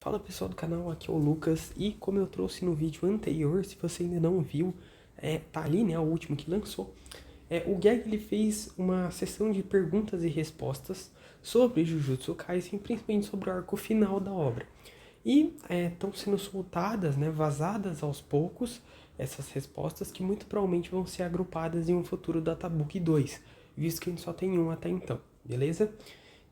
Fala pessoal do canal, aqui é o Lucas e como eu trouxe no vídeo anterior, se você ainda não viu, tá ali, né, o último que lançou, o Geg ele fez uma sessão de perguntas e respostas sobre Jujutsu Kaisen, principalmente sobre o arco final da obra. E estão sendo soltadas, né, vazadas aos poucos, essas respostas que muito provavelmente vão ser agrupadas em um futuro Databook 2, visto que a gente só tem um até então, beleza?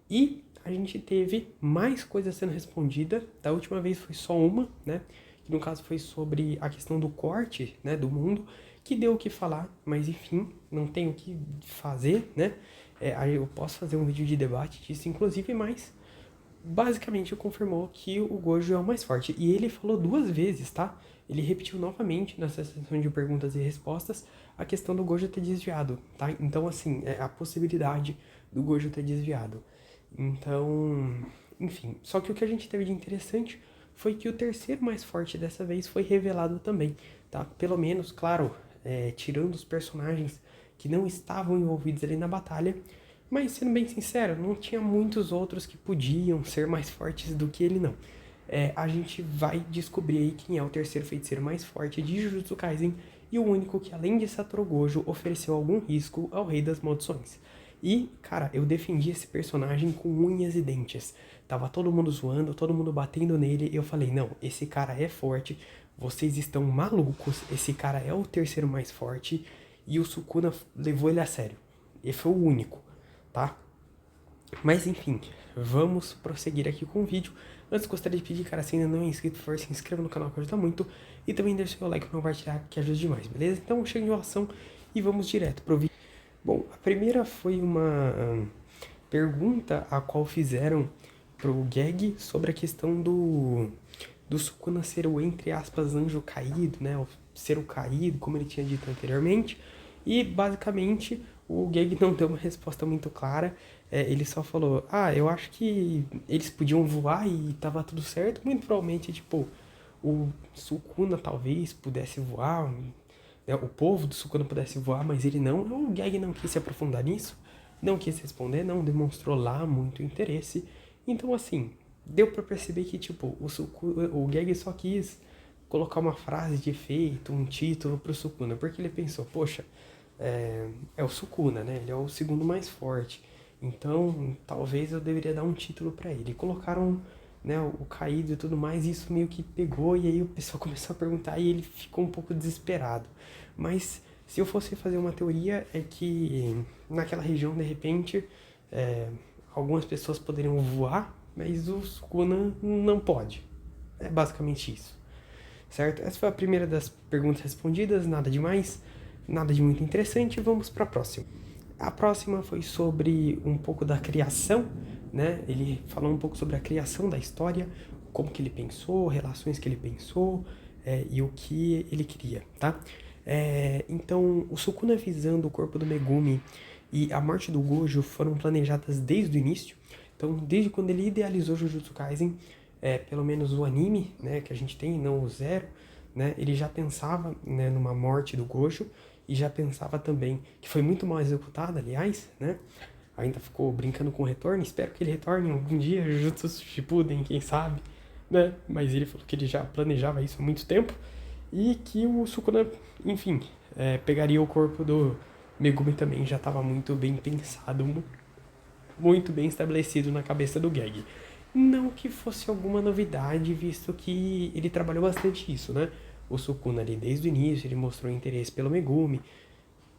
E a gente teve mais coisas sendo respondida. Da última vez foi só uma, né? Que no caso foi sobre a questão do corte, né? Do mundo, que deu o que falar, mas enfim, não tem o que fazer, né? Aí eu posso fazer um vídeo de debate disso, inclusive, mas basicamente confirmou que o Gojo é o mais forte. E ele falou duas vezes, tá? Ele repetiu novamente nessa sessão de perguntas e respostas a questão do Gojo ter desviado, tá? Então, assim, é a possibilidade do Gojo ter desviado. Então, enfim. Só que o que a gente teve de interessante foi que o terceiro mais forte dessa vez foi revelado também, tá? Pelo menos, claro, tirando os personagens que não estavam envolvidos ali na batalha, mas sendo bem sincero, não tinha muitos outros que podiam ser mais fortes do que ele não. A gente vai descobrir aí quem é o terceiro feiticeiro mais forte de Jujutsu Kaisen e o único que, além de Satoru Gojo, ofereceu algum risco ao Rei das Maldições. E, cara, eu defendi esse personagem com unhas e dentes. Tava todo mundo zoando, todo mundo batendo nele, e eu falei, não, esse cara é forte, vocês estão malucos, esse cara é o terceiro mais forte, e o Sukuna levou ele a sério. Ele foi o único, tá? Mas enfim, vamos prosseguir aqui com o vídeo. Antes gostaria de pedir, cara, se ainda não é inscrito, por favor, se inscreva no canal que ajuda muito. E também deixe seu like para compartilhar, que ajuda demais, beleza? Então chega de enrolação e vamos direto pro vídeo. Bom, a primeira foi uma pergunta a qual fizeram pro Geg sobre a questão do Sukuna ser o, entre aspas, anjo caído, né? O ser o caído, como ele tinha dito anteriormente. E, basicamente, o Geg não deu uma resposta muito clara. Ele só falou, eu acho que eles podiam voar e tava tudo certo. Muito provavelmente, tipo, o Sukuna talvez pudesse voar, né, o povo do Sukuna pudesse voar, mas ele não. O Geg não quis se aprofundar nisso, não quis responder, não demonstrou lá muito interesse. Então, assim, deu pra perceber que, tipo, o Geg só quis colocar uma frase de efeito, um título pro Sukuna, porque ele pensou, poxa, é o Sukuna, né? Ele é o segundo mais forte. Então, talvez eu deveria dar um título pra ele. E colocaram, né, o caído e tudo mais, e isso meio que pegou, e aí o pessoal começou a perguntar e ele ficou um pouco desesperado. Mas se eu fosse fazer uma teoria, é que naquela região, de repente, algumas pessoas poderiam voar, mas o Sukuna não pode. É basicamente isso, certo? Essa foi a primeira das perguntas respondidas, nada demais, nada de muito interessante. Vamos para a próxima. A próxima foi sobre um pouco da criação, né? Ele falou um pouco sobre a criação da história, como que ele pensou, relações que ele pensou e o que ele queria, tá? Então, o Sukuna visando o corpo do Megumi e a morte do Gojo foram planejadas desde o início. Então, desde quando ele idealizou Jujutsu Kaisen, pelo menos o anime, né, que a gente tem, não o Zero, né, ele já pensava, né, numa morte do Gojo e já pensava também, que foi muito mal executada, aliás, né, ainda ficou brincando com o retorno, espero que ele retorne algum dia, Jujutsu Shippuden, quem sabe, né, mas ele falou que ele já planejava isso há muito tempo e que o Sukuna, enfim, pegaria o corpo do Megumi também, já estava muito bem pensado, muito bem estabelecido na cabeça do Geg. Não que fosse alguma novidade, visto que ele trabalhou bastante isso, né? O Sukuna ali desde o início, ele mostrou interesse pelo Megumi.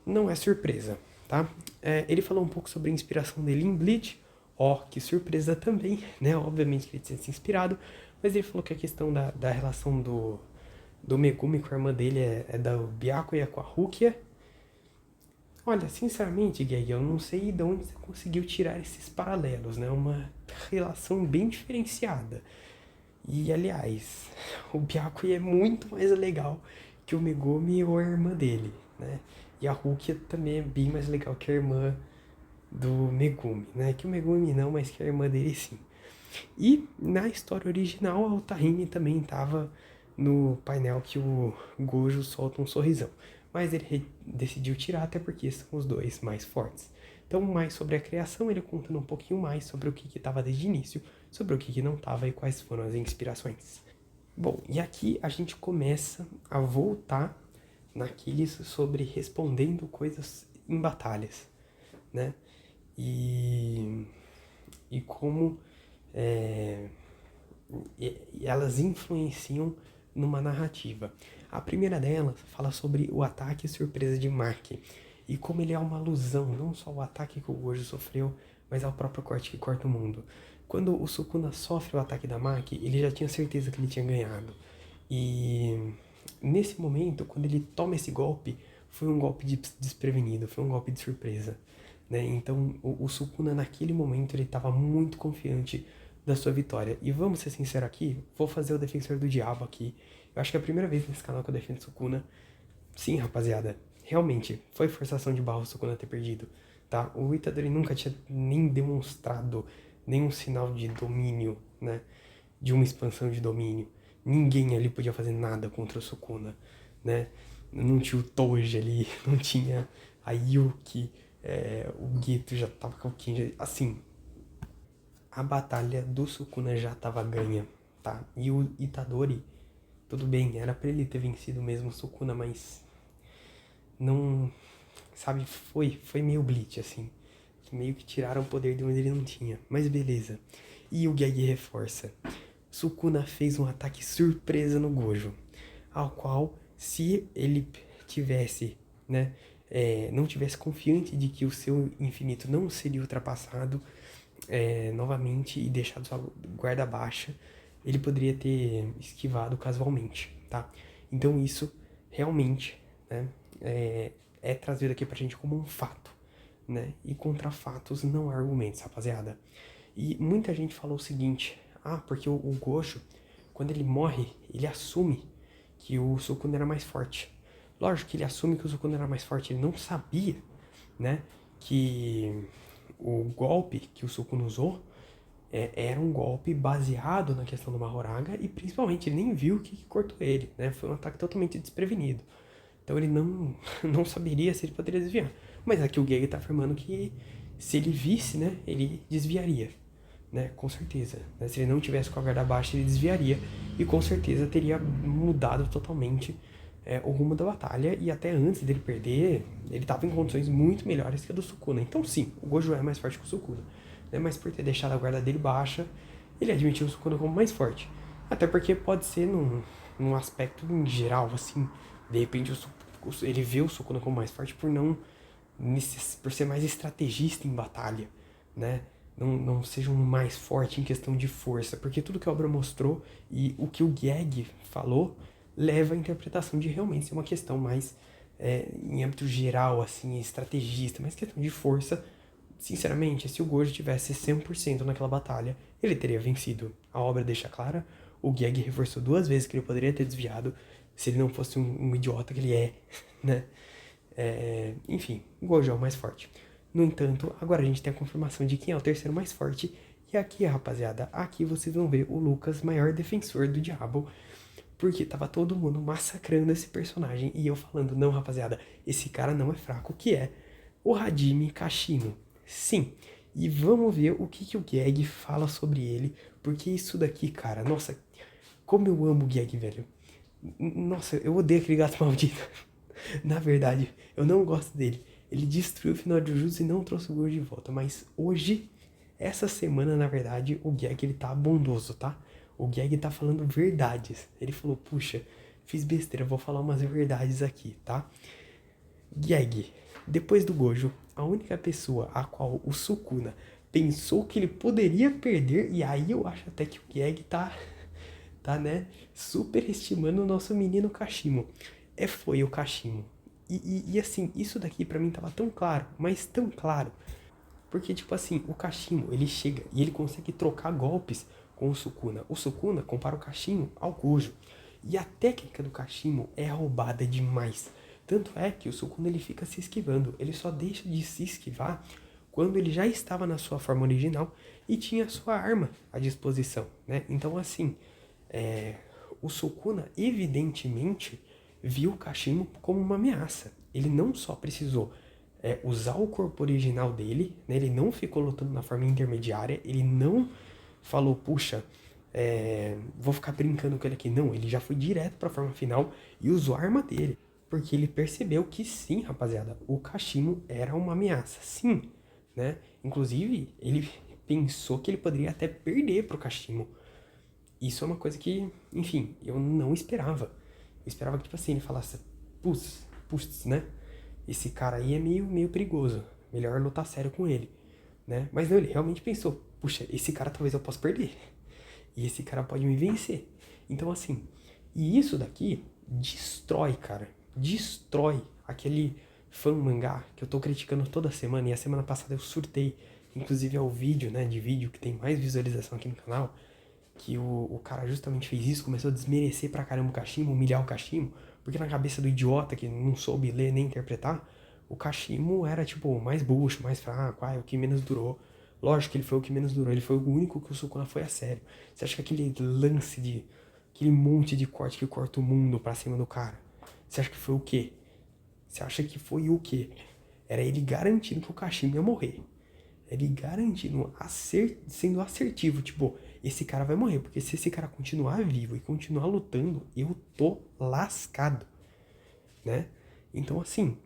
Não é surpresa, tá? Ele falou um pouco sobre a inspiração dele em Bleach. Que surpresa também, né? Obviamente que ele tinha se inspirado, mas ele falou que a questão da relação do Megumi com a irmã dele é da Byakuya com a Rukia. Olha, sinceramente, Geg, eu não sei de onde você conseguiu tirar esses paralelos, né? Uma relação bem diferenciada. E, aliás, o Byakuya é muito mais legal que o Megumi ou a irmã dele, né? E a Rukia também é bem mais legal que a irmã do Megumi, né? Que o Megumi não, mas que a irmã dele sim. E, na história original, a Otahime também estava no painel que o Gojo solta um sorrisão. Mas ele decidiu tirar, até porque são os dois mais fortes. Então, mais sobre a criação, ele contando um pouquinho mais sobre o que estava desde o início, sobre o que não estava e quais foram as inspirações. Bom, e aqui a gente começa a voltar naqueles sobre respondendo coisas em batalhas, né? E como elas influenciam numa narrativa. A primeira delas fala sobre o ataque surpresa de Maki e como ele é uma alusão não só ao ataque que o Gojo sofreu, mas ao próprio corte que corta o mundo. Quando o Sukuna sofre o ataque da Maki, ele já tinha certeza que ele tinha ganhado. E nesse momento, quando ele toma esse golpe, foi um golpe desprevenido, foi um golpe de surpresa, né? Então o Sukuna naquele momento ele estava muito confiante da sua vitória. E vamos ser sinceros aqui, vou fazer o Defensor do Diabo aqui. Eu acho que é a primeira vez nesse canal que eu defendo Sukuna. Sim, rapaziada, realmente, foi forçação de barra o Sukuna ter perdido, tá? O Itadori nunca tinha nem demonstrado nenhum sinal de domínio, né? De uma expansão de domínio. Ninguém ali podia fazer nada contra o Sukuna, né? Não tinha o Toji ali, não tinha a Yuki, o Geto já tava com o Kinja, assim, a batalha do Sukuna já tava ganha, tá? E o Itadori, tudo bem, era pra ele ter vencido mesmo o Sukuna, mas não, sabe, foi meio Bleach, assim, que meio que tiraram o poder de onde ele não tinha, mas beleza. E o Gege reforça. Sukuna fez um ataque surpresa no Gojo, ao qual, se ele tivesse, né, não tivesse confiante de que o seu infinito não seria ultrapassado novamente e deixado sua guarda baixa, ele poderia ter esquivado casualmente, tá? Então isso realmente, né, é trazido aqui pra gente como um fato, né? E contra fatos não há argumentos, rapaziada. E muita gente falou o seguinte: porque o Gojo, quando ele morre, ele assume que o Sukuna era mais forte. Lógico que ele assume que o Sukuna era mais forte, ele não sabia, né, que o golpe que o Sukuna usou era um golpe baseado na questão do Mahoraga e principalmente ele nem viu o que cortou ele, né? Foi um ataque totalmente desprevenido. Então ele não saberia se ele poderia desviar. Mas aqui o Gege tá afirmando que se ele visse, né, ele desviaria, né? Com certeza. Né? Se ele não tivesse com a guarda baixa, ele desviaria e com certeza teria mudado totalmente o rumo da batalha. E até antes dele perder, ele tava em condições muito melhores que a do Sukuna. Então sim, o Gojo é mais forte que o Sukuna, né? Mas por ter deixado a guarda dele baixa, ele admitiu o Sukuna como mais forte. Até porque pode ser num aspecto em geral, assim, de repente ele vê o Sukuna como mais forte por ser mais estrategista em batalha, né? Não seja um mais forte em questão de força, porque tudo que a obra mostrou e o que o Gege falou leva à interpretação de realmente ser uma questão mais em âmbito geral, assim, estrategista, mas questão de força. Sinceramente, se o Gojo tivesse 100% naquela batalha, ele teria vencido. A obra deixa clara, o Gege reforçou 2 vezes que ele poderia ter desviado se ele não fosse um idiota que ele é, né? Enfim, o Gojo é o mais forte. No entanto, agora a gente tem a confirmação de quem é o terceiro mais forte. E aqui, rapaziada, aqui vocês vão ver o Lucas, maior defensor do diabo. Porque tava todo mundo massacrando esse personagem. E eu falando, não, rapaziada, esse cara não é fraco, que é o Hajime Kashino. Sim, e vamos ver o que o Gege fala sobre ele. Porque isso daqui, cara, nossa, como eu amo o Gege, velho. Nossa, eu odeio aquele gato maldito. Na verdade, eu não gosto dele. Ele destruiu o final de Jujutsu e não trouxe o Gojo de volta. Mas hoje, essa semana, na verdade, o Gege, ele tá bondoso, tá? O Gege tá falando verdades. Ele falou, puxa, fiz besteira, vou falar umas verdades aqui, tá? Gege, depois do Gojo, a única pessoa a qual o Sukuna pensou que ele poderia perder, e aí eu acho até que o Gege tá, né, superestimando o nosso menino Kashimo. Foi o Kashimo. E assim, isso daqui pra mim tava tão claro, mas tão claro. Porque, tipo assim, o Kashimo, ele chega e ele consegue trocar golpes com o Sukuna. O Sukuna compara o Kashimo ao Gojo. E a técnica do Kashimo é roubada demais. Tanto é que o Sukuna ele fica se esquivando. Ele só deixa de se esquivar quando ele já estava na sua forma original e tinha a sua arma à disposição, né? Então, assim, o Sukuna, evidentemente, viu o Kashimo como uma ameaça. Ele não só precisou usar o corpo original dele, né? Ele não ficou lutando na forma intermediária, ele não falou, puxa, vou ficar brincando com ele aqui. Não, ele já foi direto pra forma final e usou a arma dele. Porque ele percebeu que sim, rapaziada, o Kashimo era uma ameaça, sim, né? Inclusive, ele pensou que ele poderia até perder pro Kashimo. Isso é uma coisa que, enfim, eu não esperava. Eu esperava que, tipo assim, ele falasse, putz, né? Esse cara aí é meio perigoso. Melhor lutar sério com ele, né? Mas não, ele realmente pensou, puxa, esse cara talvez eu possa perder. E esse cara pode me vencer. Então, assim, e isso daqui destrói, cara. Destrói aquele fã mangá que eu tô criticando toda semana. E a semana passada eu surtei. Inclusive é o vídeo, né? De vídeo que tem mais visualização aqui no canal. Que o cara justamente fez isso, começou a desmerecer pra caramba o Kashimo, humilhar o Kashimo. Porque na cabeça do idiota que não soube ler nem interpretar, o Kashimo era, tipo, mais bucho, mais fraco, o que menos durou. Lógico que ele foi o que menos durou, ele foi o único que o Sukuna foi a sério. Você acha que aquele lance de... aquele monte de corte que corta o mundo pra cima do cara, você acha que foi o quê? Você acha que foi o quê? Era ele garantindo que o Kashimo ia morrer. Ele garantindo, sendo assertivo, tipo, esse cara vai morrer, porque se esse cara continuar vivo e continuar lutando, eu tô lascado, né? Então, assim,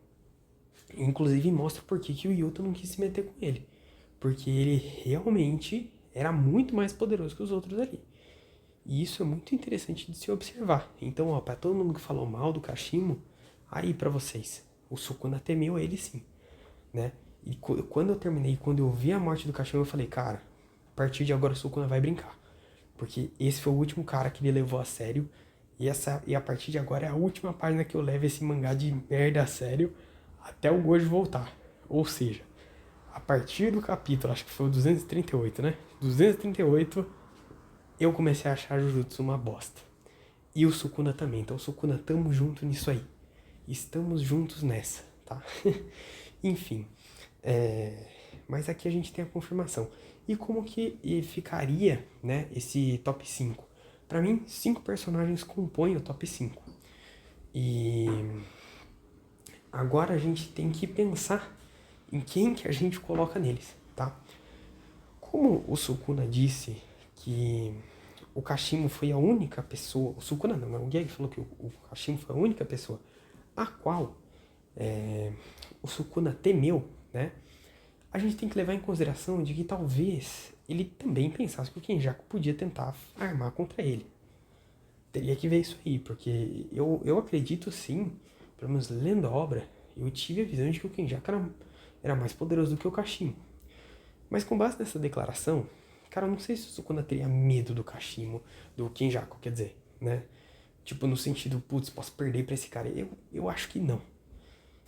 inclusive mostra por que o Yuta não quis se meter com ele. Porque ele realmente era muito mais poderoso que os outros ali. E isso é muito interessante de se observar. Então, ó, pra todo mundo que falou mal do Kashimo, aí pra vocês, o Sukuna temeu ele sim, né? E quando eu terminei, quando eu vi a morte do Kashimo, eu falei, cara, a partir de agora o Sukuna vai brincar. Porque esse foi o último cara que ele levou a sério. E a partir de agora é a última página que eu levo esse mangá de merda a sério até o Gojo voltar. Ou seja, a partir do capítulo, acho que foi o 238, né? 238, eu comecei a achar Jujutsu uma bosta. E o Sukuna também. Então, Sukuna, tamo junto nisso aí. Estamos juntos nessa, tá? Enfim. Mas aqui a gente tem a confirmação. E como que ficaria, né, esse top 5? Pra mim, 5 personagens compõem o top 5. E agora a gente tem que pensar em quem que a gente coloca neles, tá? Como o Sukuna disse que o Kashimo foi a única pessoa... O Sukuna não, mas o Geg falou que o Kashimo foi a única pessoa a qual o Sukuna temeu, né? A gente tem que levar em consideração de que talvez ele também pensasse que o Kenjaku podia tentar armar contra ele. Teria que ver isso aí, porque eu acredito sim, pelo menos lendo a obra, eu tive a visão de que o Kenjaku era mais poderoso do que o Kashimo. Mas com base nessa declaração, cara, eu não sei se o Sukuna teria medo do Kashimo, do Kenjaku, quer dizer, né? Tipo, no sentido, putz, posso perder pra esse cara. Eu acho que não.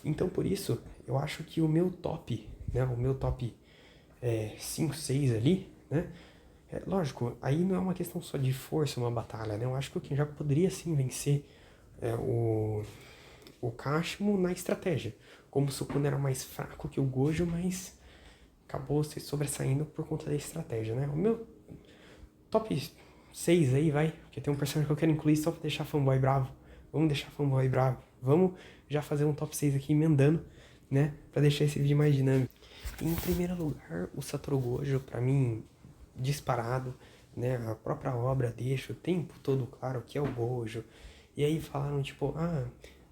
Então, por isso, eu acho que o meu top, né? O meu top 5, 6 ali, né? Lógico, aí não é uma questão só de força, uma batalha, né? Eu acho que o Kenjaku poderia sim vencer o Kashimo na estratégia. Como o Sukuna era mais fraco que o Gojo, mas acabou se sobressaindo por conta da estratégia, né? O meu top 6 aí, vai, porque tem um personagem que eu quero incluir só pra deixar fanboy bravo. Vamos deixar fanboy bravo. Vamos já fazer um top 6 aqui emendando, né? Pra deixar esse vídeo mais dinâmico. Em primeiro lugar, o Satoru Gojo, pra mim, disparado, né? A própria obra deixa o tempo todo claro que é o Gojo. E aí falaram, tipo,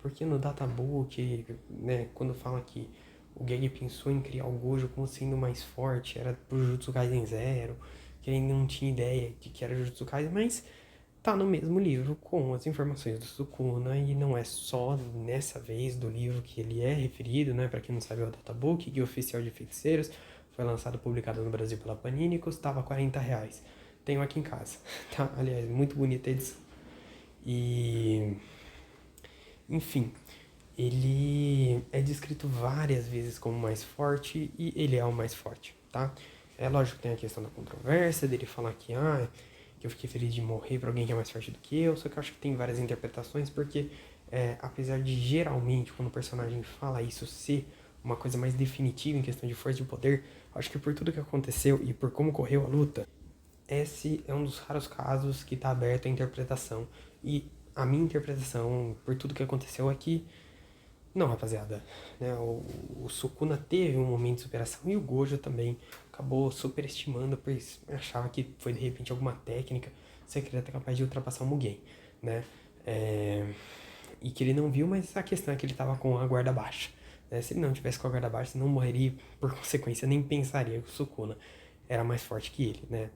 porque no databook, né? Quando fala que o Gege pensou em criar o Gojo como sendo mais forte, era pro Jujutsu Kaisen 0, que ele não tinha ideia de que era Jujutsu Kaisen, mas tá no mesmo livro com as informações do Sukuna e não é só nessa vez do livro que ele é referido, né? Pra quem não sabe, é o Databook, Guia Oficial de Feiticeiros, foi lançado e publicado no Brasil pela Panini e custava R$40. Tenho aqui em casa, tá? Aliás, muito bonita a edição. E... enfim, ele é descrito várias vezes como mais forte e ele é o mais forte, tá? É lógico que tem a questão da controvérsia, dele falar que eu fiquei feliz de morrer pra alguém que é mais forte do que eu, só que eu acho que tem várias interpretações, porque apesar de geralmente, quando o personagem fala isso ser uma coisa mais definitiva em questão de força e poder, acho que por tudo que aconteceu e por como correu a luta, esse é um dos raros casos que tá aberto à interpretação. E a minha interpretação, por tudo que aconteceu aqui, Não, rapaziada, né, o Sukuna teve um momento de superação e o Gojo também acabou superestimando, pois achava que foi de repente alguma técnica secreta capaz de ultrapassar o Mugen, né? E que ele não viu, mas a questão é que ele estava com a guarda baixa. Né? Se ele não tivesse com a guarda baixa, não morreria, por consequência, nem pensaria que o Sukuna era mais forte que ele, né?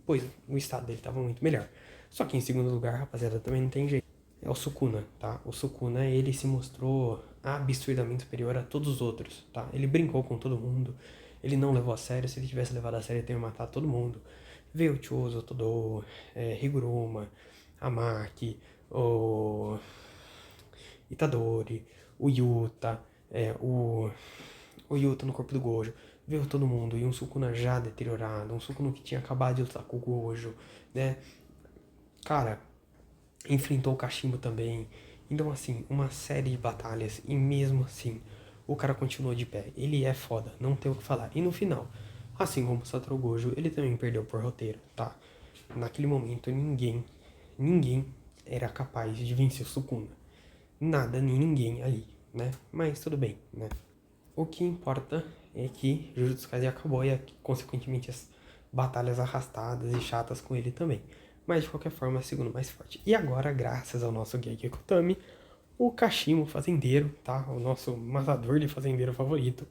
Pois o estado dele estava muito melhor. Só que em segundo lugar, rapaziada, também não tem jeito. É o Sukuna, tá? O Sukuna, ele se mostrou absurdamente superior a todos os outros, tá? Ele brincou com todo mundo, ele não levou a sério. Se ele tivesse levado a sério, ele teria matado todo mundo. Veio o Chozo, Todo, Higuruma, Amaki, o Itadori, o Yuta, o Yuta no corpo do Gojo. Veio todo mundo, e um Sukuna já deteriorado, um Sukuna que tinha acabado de lutar com o Gojo, né? Cara, enfrentou o Kashimo também. Então, assim, uma série de batalhas, e mesmo assim, o cara continuou de pé. Ele é foda, não tem o que falar. E no final, assim como o Satoru Gojo, ele também perdeu por roteiro, tá? Naquele momento, ninguém era capaz de vencer o Sukuna. Nada, nem ninguém ali, né? Mas tudo bem, né? O que importa é que Jujutsu Kaisen acabou e, consequentemente, as batalhas arrastadas e chatas com ele também. Mas, de qualquer forma, é o segundo mais forte. E agora, graças ao nosso Gege Kutami, o Kashimo fazendeiro, tá? O nosso matador de fazendeiro favorito.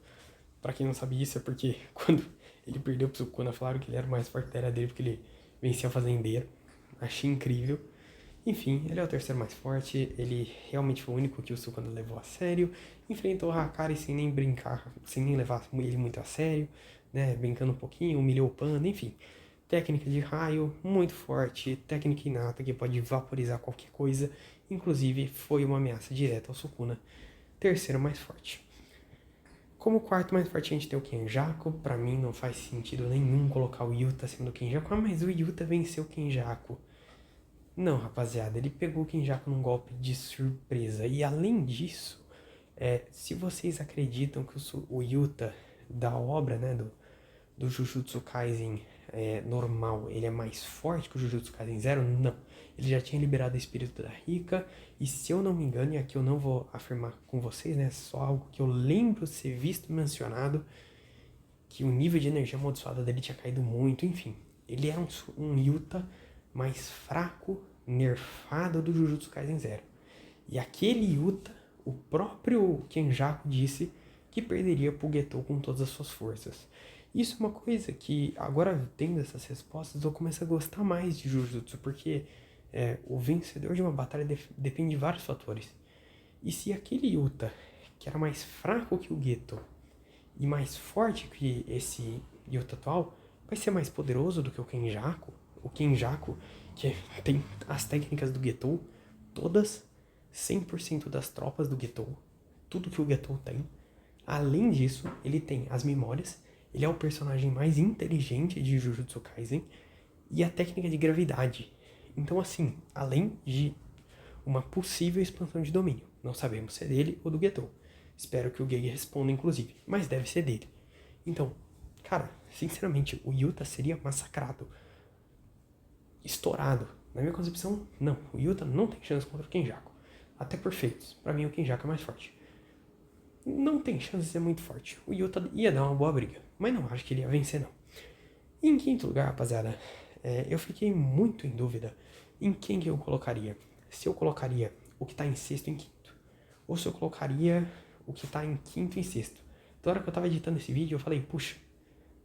Pra quem não sabe isso, é porque quando ele perdeu pro Sukuna, falaram que ele era o mais forte da era dele porque ele vencia o fazendeiro. Achei incrível. Enfim, ele é o terceiro mais forte, ele realmente foi o único que o Sukuna levou a sério, enfrentou o Hakari sem nem brincar, sem nem levar ele muito a sério, né, brincando um pouquinho, humilhou o Panda, enfim. Técnica de raio muito forte, técnica inata que pode vaporizar qualquer coisa, inclusive foi uma ameaça direta ao Sukuna, terceiro mais forte. Como quarto mais forte a gente tem o Kenjaku, pra mim não faz sentido nenhum colocar o Yuta acima do Kenjaku, mas o Yuta venceu o Kenjaku. Não, rapaziada, ele pegou o Kenjaku num golpe de surpresa. E além disso, se vocês acreditam que o Yuta da obra, né, do Jujutsu Kaisen normal, ele é mais forte que o Jujutsu Kaisen Zero? Não. Ele já tinha liberado o espírito da Rika, e se eu não me engano, e aqui eu não vou afirmar com vocês, né, só algo que eu lembro ser visto e mencionado, que o nível de energia amaldiçoada dele tinha caído muito, enfim. Ele era um Yuta mais fraco, nerfado do Jujutsu Kaisen Zero. E aquele Yuta, o próprio Kenjaku disse que perderia pro Getou com todas as suas forças. Isso é uma coisa que, agora tendo essas respostas, eu começo a gostar mais de Jujutsu, porque o vencedor de uma batalha depende de vários fatores. E se aquele Yuta, que era mais fraco que o Getou, e mais forte que esse Yuta atual, vai ser mais poderoso do que o Kenjaku, que tem as técnicas do Getou, todas, 100% das tropas do Getou, tudo que o Getou tem. Além disso, ele tem as memórias, ele é o personagem mais inteligente de Jujutsu Kaisen, e a técnica de gravidade. Então, assim, além de uma possível expansão de domínio, não sabemos se é dele ou do Getou. Espero que o Gege responda, inclusive, mas deve ser dele. Então, cara, sinceramente, o Yuta seria massacrado. Estourado. Na minha concepção, não. O Yuta não tem chance contra o Kenjaku. Até por feitos. Pra mim, o Kenjaku é mais forte. Não tem chance de ser muito forte. O Yuta ia dar uma boa briga. Mas não acho que ele ia vencer, não. E em quinto lugar, rapaziada, eu fiquei muito em dúvida em quem que eu colocaria. Se eu colocaria o que tá em sexto em quinto. Ou se eu colocaria o que tá em quinto e sexto. Então, na hora que eu tava editando esse vídeo, eu falei, puxa,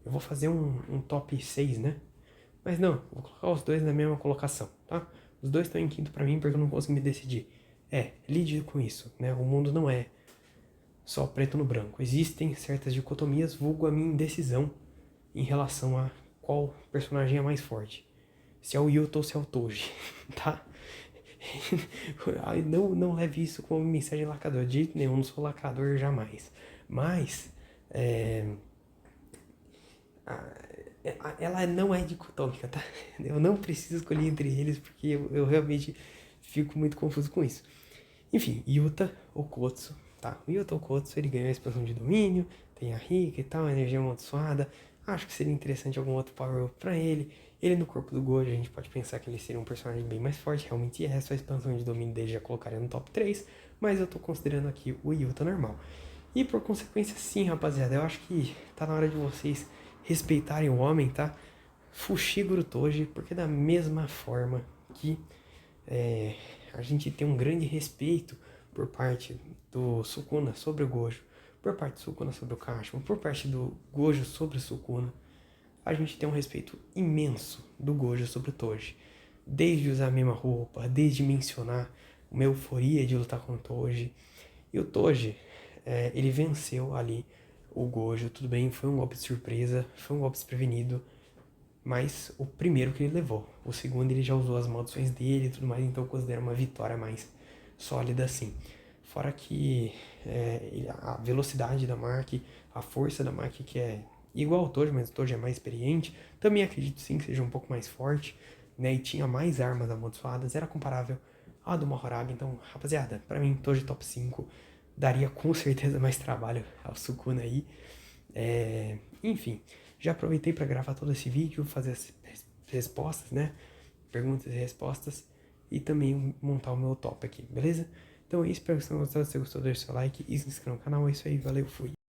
eu vou fazer um top 6, né? Mas não, vou colocar os dois na mesma colocação, tá? Os dois estão em quinto pra mim porque eu não consigo me decidir. Lide com isso, né? O mundo não é só preto no branco. Existem certas dicotomias, vulgo a minha indecisão em relação a qual personagem é mais forte. Se é o Yuta ou se é o Toji, tá? Não leve isso como mensagem lacradora. De jeito nenhum, não sou lacrador jamais. Mas, ela não é dicotômica, tá? Eu não preciso escolher entre eles porque eu realmente fico muito confuso com isso. Enfim, Yuta Okotsu, tá? O Yuta Okotsu, ele ganhou a expansão de domínio, tem a Rika e tal, a energia amaldiçoada. Acho que seria interessante algum outro power-up pra ele. Ele no corpo do Gojo, a gente pode pensar que ele seria um personagem bem mais forte, realmente é, só a expansão de domínio dele já colocaria no top 3, mas eu tô considerando aqui o Yuta normal. E por consequência, sim, rapaziada, eu acho que tá na hora de vocês respeitarem o homem, tá? Fushiguro Toji, porque da mesma forma que a gente tem um grande respeito por parte do Sukuna sobre o Gojo, por parte do Sukuna sobre o Kashima, por parte do Gojo sobre o Sukuna, a gente tem um respeito imenso do Gojo sobre o Toji. Desde usar a mesma roupa, desde mencionar uma euforia de lutar com o Toji. E o Toji, ele venceu ali o Gojo, tudo bem, foi um golpe de surpresa, foi um golpe desprevenido, mas o primeiro que ele levou. O segundo ele já usou as maldições dele e tudo mais, então eu considero uma vitória mais sólida assim. Fora que a velocidade da Mark, a força da Mark, que é igual ao Toji, mas o Toji é mais experiente, também acredito sim que seja um pouco mais forte, né? E tinha mais armas amaldiçoadas, era comparável à do Mahoraga. Então, rapaziada, pra mim, Toji top 5 daria com certeza mais trabalho ao Sukuna aí. Enfim, já aproveitei para gravar todo esse vídeo, fazer as respostas, né? Perguntas e respostas. E também montar o meu top aqui, beleza? Então é isso, espero que vocês tenham gostado. Se você gostou, deixa seu like e se inscreva no canal. É isso aí, valeu, fui!